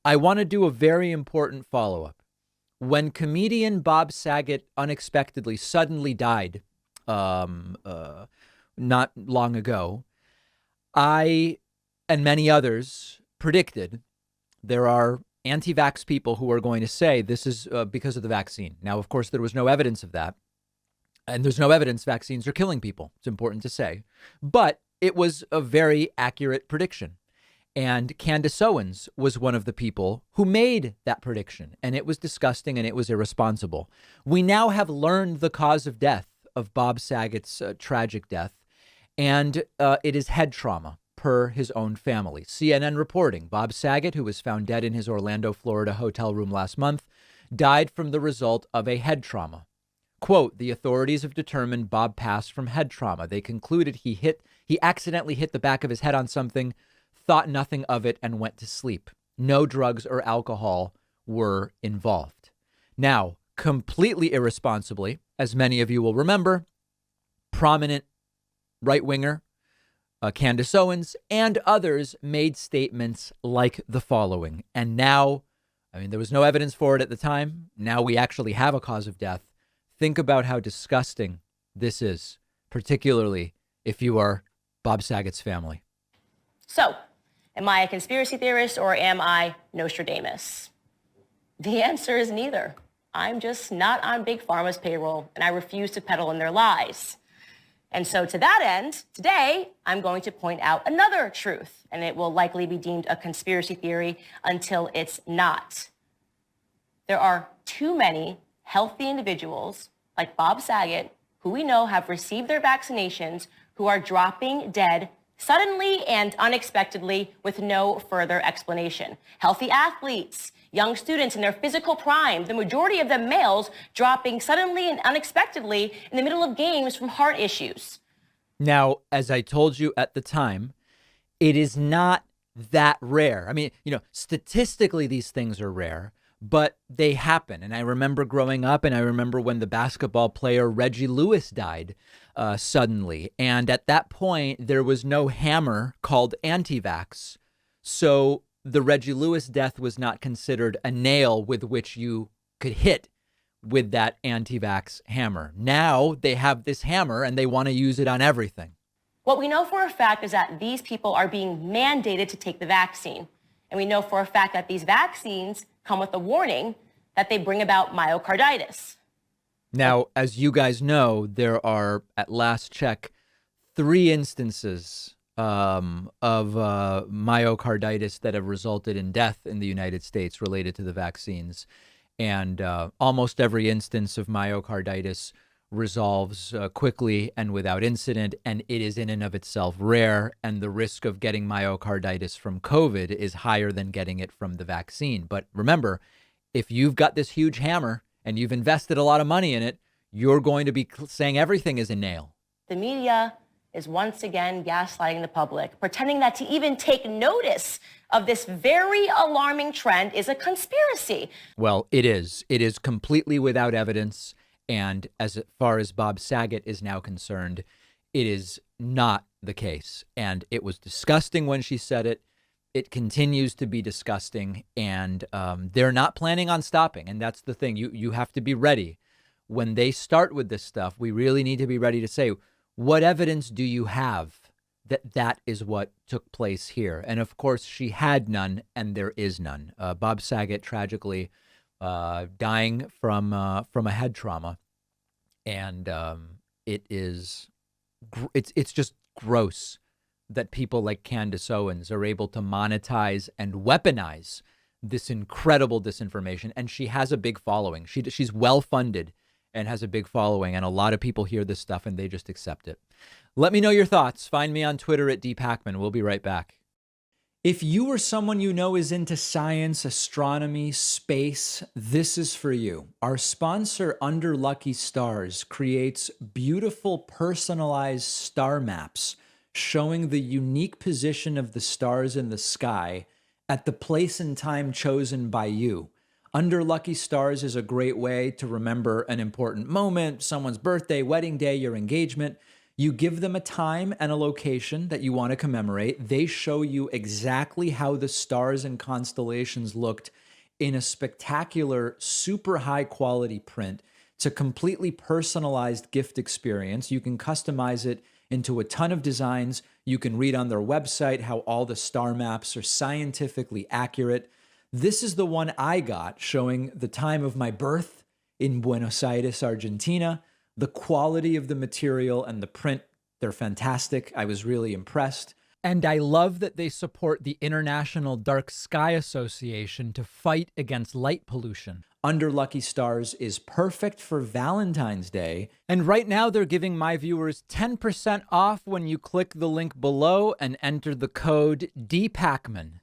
I want to do a very important follow-up. When comedian Bob Saget unexpectedly, suddenly died not long ago, I and many others predicted there are anti-vax people who are going to say this is because of the vaccine. Now, of course, there was no evidence of that. And there's no evidence vaccines are killing people. It's important to say. But it was a very accurate prediction. And Candace Owens was one of the people who made that prediction. And it was disgusting and it was irresponsible. We now have learned the cause of death of Bob Saget's tragic death. And it is head trauma, per his own family. CNN reporting Bob Saget, who was found dead in his Orlando, Florida hotel room last month, died from the result of a head trauma. Quote, the authorities have determined Bob passed from head trauma. They concluded he accidentally hit the back of his head on something, thought nothing of it, and went to sleep. No drugs or alcohol were involved. Now, completely irresponsibly, as many of you will remember, prominent right-winger Candace Owens and others made statements like the following. And now, there was no evidence for it at the time. Now we actually have a cause of death. Think about how disgusting this is, particularly if you are Bob Saget's family. So, am I a conspiracy theorist or am I Nostradamus? The answer is neither. I'm just not on Big Pharma's payroll, and I refuse to peddle in their lies. And so to that end, today, I'm going to point out another truth, and it will likely be deemed a conspiracy theory until it's not. There are too many healthy individuals like Bob Saget, who we know have received their vaccinations, who are dropping dead suddenly and unexpectedly with no further explanation. Healthy athletes, young students in their physical prime, the majority of them males, dropping suddenly and unexpectedly in the middle of games from heart issues. Now, as I told you at the time, it is not that rare. Statistically, these things are rare, but they happen. And I remember growing up, and I remember when the basketball player Reggie Lewis died suddenly. And at that point, there was no hammer called anti-vax. So the Reggie Lewis death was not considered a nail with which you could hit with that anti-vax hammer. Now they have this hammer and they want to use it on everything. What we know for a fact is that these people are being mandated to take the vaccine. And we know for a fact that these vaccines come with a warning that they bring about myocarditis. Now, as you guys know, there are, at last check, 3 instances of myocarditis that have resulted in death in the United States related to the vaccines. And almost every instance of myocarditis resolves quickly and without incident, and it is in and of itself rare, and the risk of getting myocarditis from COVID is higher than getting it from the vaccine. But remember, if you've got this huge hammer and you've invested a lot of money in it, you're going to be saying everything is a nail. The media is once again gaslighting the public, pretending that to even take notice of this very alarming trend is a conspiracy. Well, it is. It is completely without evidence. And as far as Bob Saget is now concerned, it is not the case. And it was disgusting when she said it. It continues to be disgusting. And they're not planning on stopping. And that's the thing. You have to be ready. When they start with this stuff, we really need to be ready to say, what evidence do you have that that is what took place here? And of course, she had none, and there is none. Bob Saget tragically dying from a head trauma, and it's just gross that people like Candace Owens are able to monetize and weaponize this incredible disinformation. And she has a big following. She's well funded and has a big following, and a lot of people hear this stuff and they just accept it. Let me know your thoughts. Find me on Twitter at @dpackman. We'll be right back. If you or someone you know is into science, astronomy, space, this is for you. Our sponsor, Under Lucky Stars, creates beautiful personalized star maps showing the unique position of the stars in the sky at the place and time chosen by you. Under Lucky Stars is a great way to remember an important moment, someone's birthday, wedding day, your engagement. You give them a time and a location that you want to commemorate. They show you exactly how the stars and constellations looked in a spectacular, super high quality print. It's a completely personalized gift experience. You can customize it into a ton of designs. You can read on their website how all the star maps are scientifically accurate. This is the one I got, showing the time of my birth in Buenos Aires, Argentina. The quality of the material and the print, they're fantastic. I was really impressed. And I love that they support the International Dark Sky Association to fight against light pollution. Under Lucky Stars is perfect for Valentine's Day. And right now they're giving my viewers 10% off when you click the link below and enter the code DPACMAN.